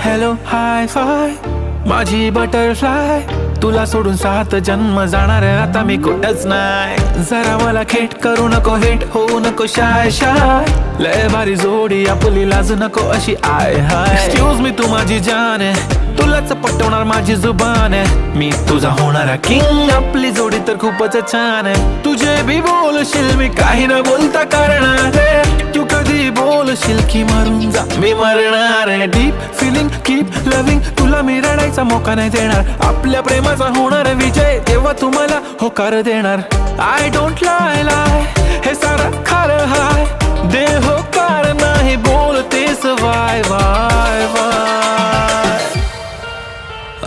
Hello hi five माझी butterfly, तुला सोडून 7 जन्म जाणार आता मी कुठंच नाही. जरा मला खेट करू नको, हेट होऊ नको शाय शाय, लय भारी जोडी आपली लाज नको अशी आय हाय. एक्सक्यूज मी तू माझी जान आहे, तुलाच पटवणार माझी जुबान आहे, मी तुझा होणारा किंग, आपली जोडी तर खूपच छान आहे. तुझे भी बोलशील मी काही न बोलता करणार आहे, तू कधी बोलशील की मरून जा मी मरणार आहे. डीप फिलिंग कीप लविंग, तुला मी रडायचा मोका नाही देणार, आपल्या प्रेमाचा होणार विजय तेव्हा तुम्हाला होकार देणार. आय डोंट लाय लाय हे सारं खरं हाय, दे होकार नाही बोलतेस वाय वाय वाय.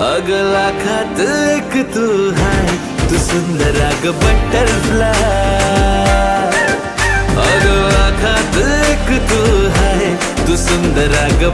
अगला खात एक तू हाय, तू सुंदर अग बटरफ्लाय, अगला खात एक तू हाय, तू सुंदर अग